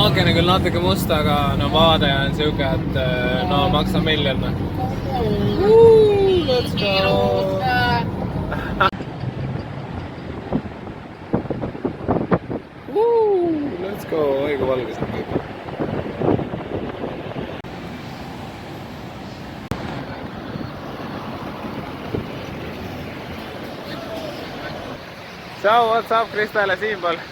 maakene küll natuke must, aga no vaade on siuke, et no maksa miljon. Let's go! Let's go! Oi kui valges on kõik. Ciao, what's up, Kristel ja Siimpool.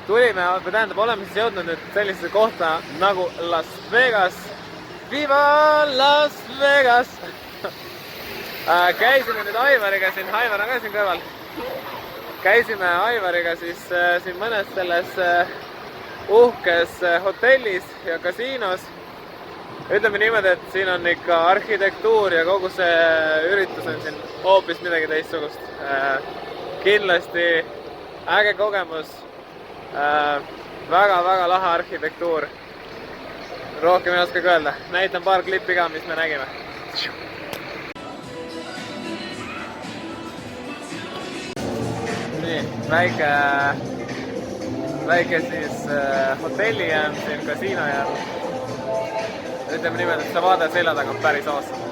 Tulime, või tähendab, oleme siis jõudnud nüüd sellisesse kohta nagu Las Vegas. Viva Las Vegas! Käisime nüüd Aivariga siin, Aivar on ka siin kõrval. Käisime Aivariga siis siin mõnes selles uhkes hotellis ja kasiinos. Ütleme niimoodi, et siin on ikka arhitektuur ja kogu see üritus on siin hoopis midagi teistsugust. Kindlasti äge kogemus, väga-väga lahe arhitektuur. Rohkem ei oskagi öelda. Näitan paar klippi ka, mis me nägime. Nii, väike siis hotelli jääm, siin kasiino jääm. Ütleme niimoodi, et see vaade selja taga on päris awesome.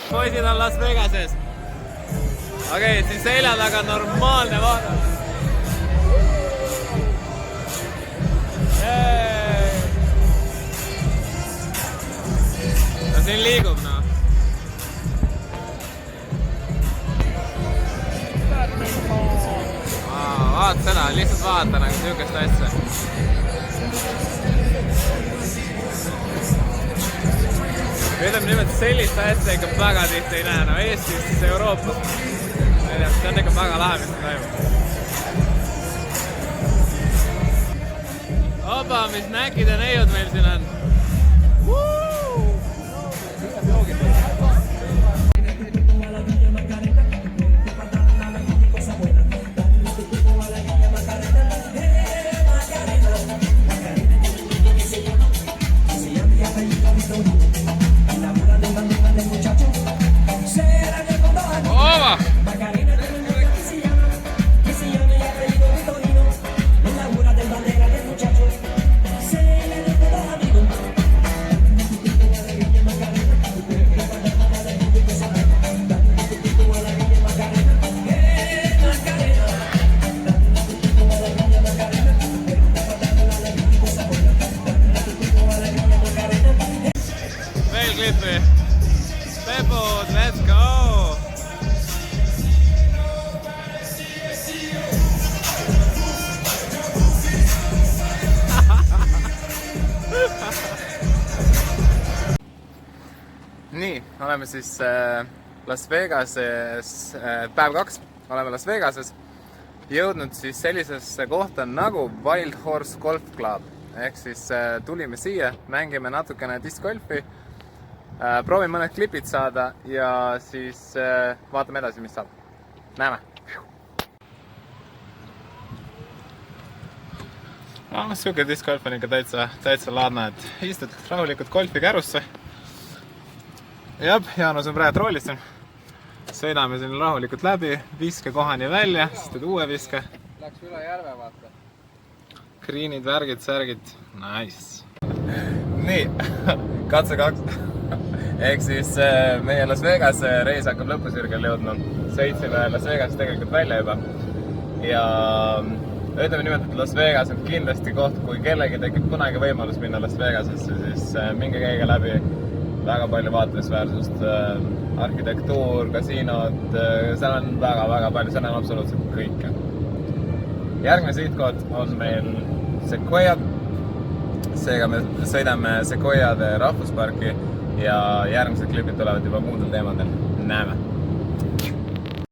Poisid on Las Vegases. Okei, siin selja taga on normaalne vaade. No siin liigub, no. Vaata seda, lihtsalt vaata nagu siukest asja. Ütleme nimelt, sellist asja ikka väga tihti ei näe, no Eestis, siis Euroopas. See on ikka väga lahe, mis toimub. Opa, mis näkid ja neiud meil siin on. Pepod, let's go! Nii, oleme siis Las Vegases, päev 2, oleme Las Vegases jõudnud siis sellisesse kohta nagu Wild Horse Golf Club. Ehk siis tulime siia, mängime natukene discgolfi. Proovin mõned klipid saada ja siis vaatame edasi, mis saab. Näeme! Siuke discgolf on ikka täitsa laadne, et istud rahulikult golfi kärusse. Jaanus on praegu roolis siin. Sõidame siin rahulikult läbi, viske kohani välja, siis teed uue viske. Läks üle järve, vaata. Greenid, värgid, särgid. Nice! Nii, katse 2. Ehk siis meie Las Vegas reis hakkab lõpusirgel jõudma. Sõitsime Las Vegas tegelikult välja juba. Ja ütleme nimelt, et Las Vegas on kindlasti koht, kui kellegi tekib kunagi võimalus minna Las Vegasesse, siis minge käige läbi. Väga palju vaatamisväärsust, arhitektuur, kasiinod, seal on väga palju, seal on absoluutselt kõike. Järgmine sihtkoht on meil Sequoiad. Seega me sõidame Sequoiade rahvusparki ja järgmised klipid tulevad juba muudel teemadel. Näeme!